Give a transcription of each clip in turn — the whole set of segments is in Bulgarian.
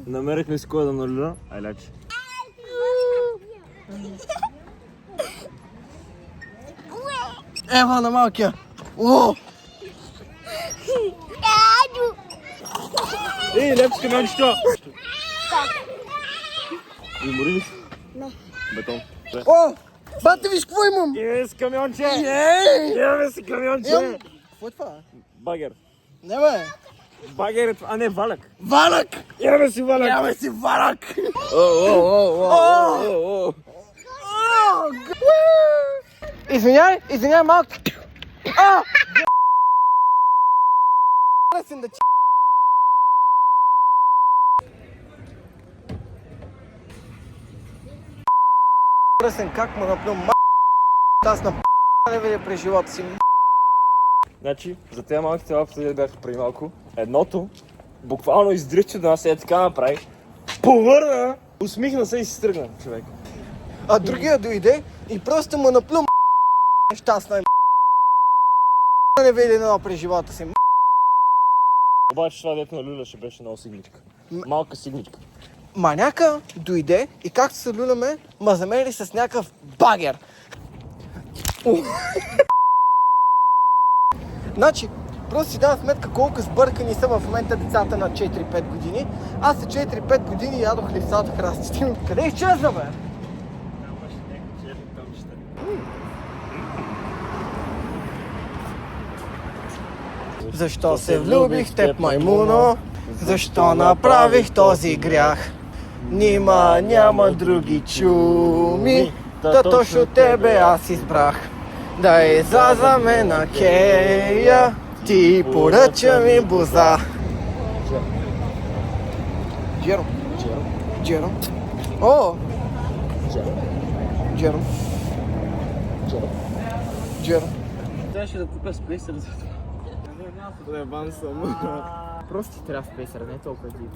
Намерихме си кода на Люля. Айляче. Ева на малкия. О! Ей, лепс камиончето! Измори ли си? Не. Бетон. О! Бате, виж какво имам! Имаме си камионче! Ей! Имаме си камионче! Какво е това? Багер. Не бе! Багер е това, а не валяк. Валяк! Имаме си валяк! Имаме си валяк! Извиняй, малко. Да че... Как му напнем аз на не видя през живота си. Значи, за тези малките лапи бяха преди малко. Едното, буквално издръчи да нас така направи. Повърна, усмихна се и си тръгна, човек. А другия дойде и просто му наплю щастна не видя едно през живота си. Обаче това дето на Люля ще беше много сигничка. Малка сигничка. Маняка дойде и както се люляме, ма замери с някакъв багер. Значи, просто си дам сметка колко сбъркани са в момента децата на 4-5 години. Аз за 4-5 години ядох лисата храстите ми. Къде изчезна, бе? Защо се влюбих в теб, маймуно? Защо направих този грях? Нима няма други чуми, та точно тебе аз избрах. Да излязаме на кея, ти поръча ми боза. Джеро. Джеро. О! Джеро. Джеро. Трябваше да купя спейсър за това. Ебан съм. Просто ти трябва спейсър, не е толкова диво.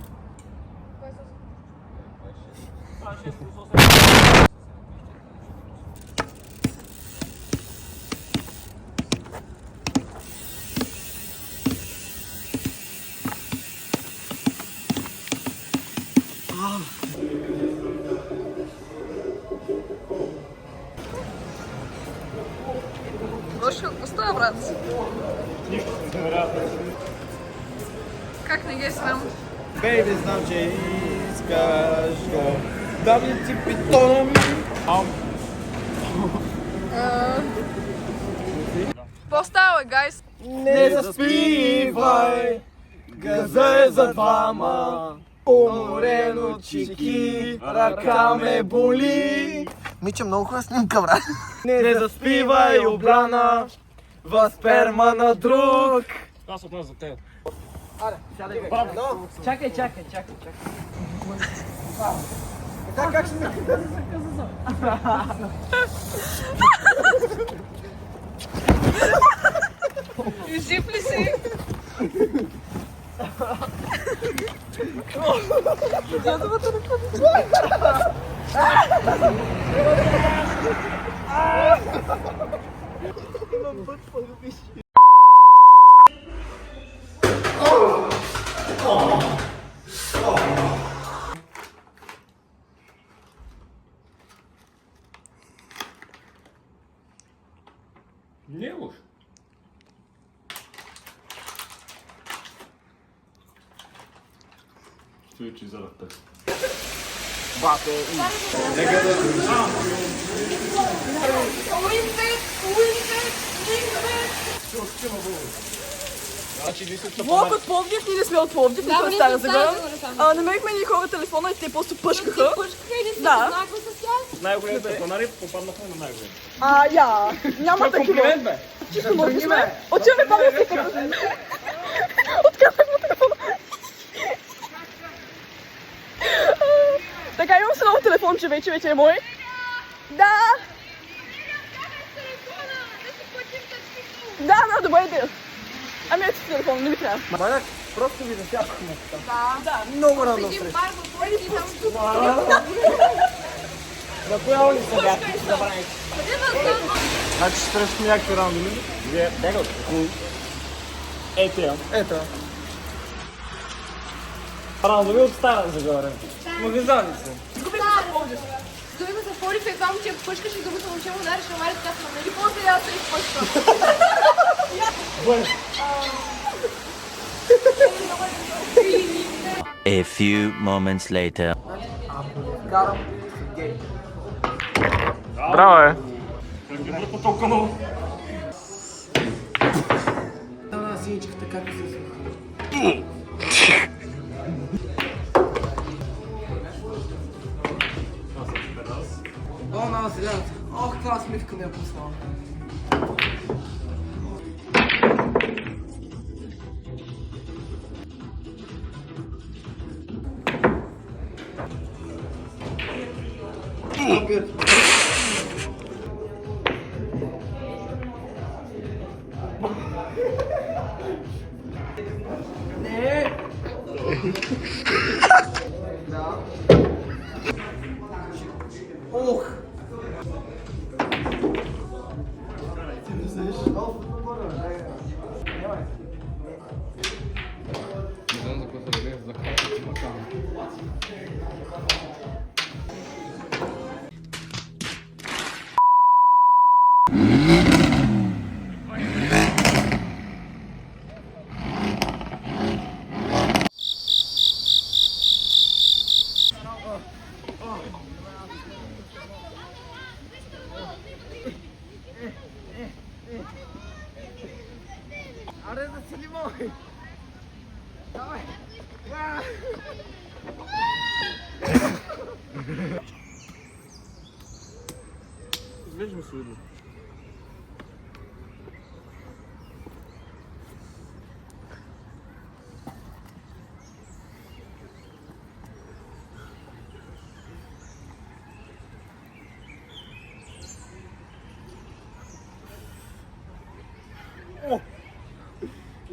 Лошо, пустая, брат. Как не ги знам? Бейби, знам, че искаш го. Да ми ти питона ми. Какво става, гайс? Не заспивай, газа е за двама. Уморено чики, ръка ме боли. Мича, много хубава снимка, брат. Не заспивай, обрана, в сперма на друг. Аз от нас за теб. Чакай. Така как ще ме... Жив ли си? Не е лошо. Чуй, че изядах пет. Влог от Пловдив, ние не сме от Пловдив, не сме от Стара Загора. Намерихме ни хора телефона и те просто пъшкаха. Да. Най-големите фонари попаднахме на най-големите. Няма такива. Чисто мъртви сме. Отиваме паметника. Отказах му телефона. Така, имам си ново телефонче вече е мой. Да, добра идея. Ами ето си телефон, не ми трябва. Маняк, просто ви засяпахме. Да. Много рано среща. На коя улица бяхте? Значи ще срещаме някакви рандоми. Бяга от ето я. Ето. Право, да ви обставя за горе. Магазаница. Той се затвори в едно момче пъшкаш и другото момче му удариш на Мари, така се намери. После аз се изпъшка. A few moments later. Браво е. Как ги бъде потокано? Да, синичката как се О, на зелената. Ох, каква смивка ми е пуснала. Ох! Аре, да си ли мой? Давай! Извеждаме се удно.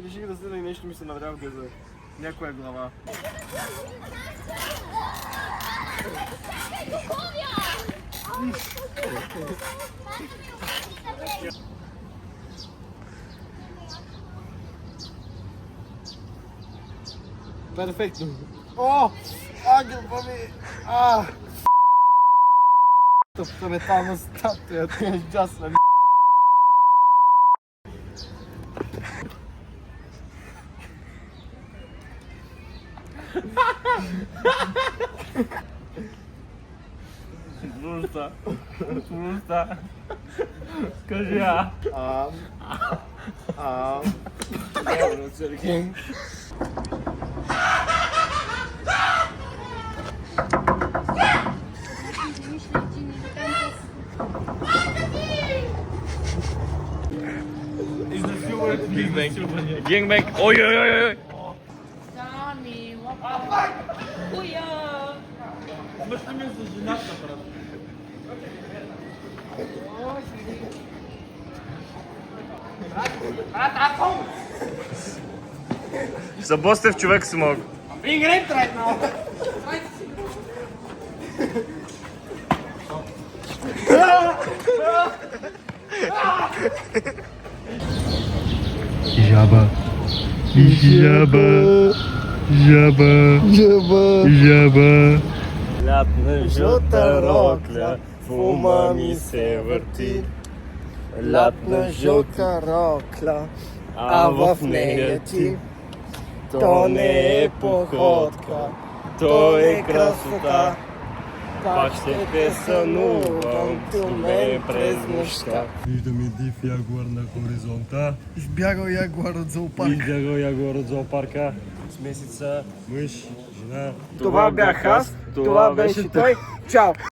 Реших да седна и нещо ми се навря в газа. Някоя глава. Перфектно. О! Гърба ми! Тъпта метална статуя, тя е ужасна. Пуста. Скажи а. Добре, Сергей. Генгбенг. Ой, ой, ой, ой. За Бостев човек смог. Жаба. Жаба. Жаба. Жаба! Жаба. Лятна жълта рокля, в ума ми се върти. Лятна жълта рокля, а в нея ти. То не е походка, то е красота. Пак ще те сънувам до мен през нощта. Виждаме див ягуар на хоризонта. Избягал ягуар от зоопарк. Избягал ягуар от зоопарка. Смесица, мъж, жена. Това бях аз, това беше той. Чао!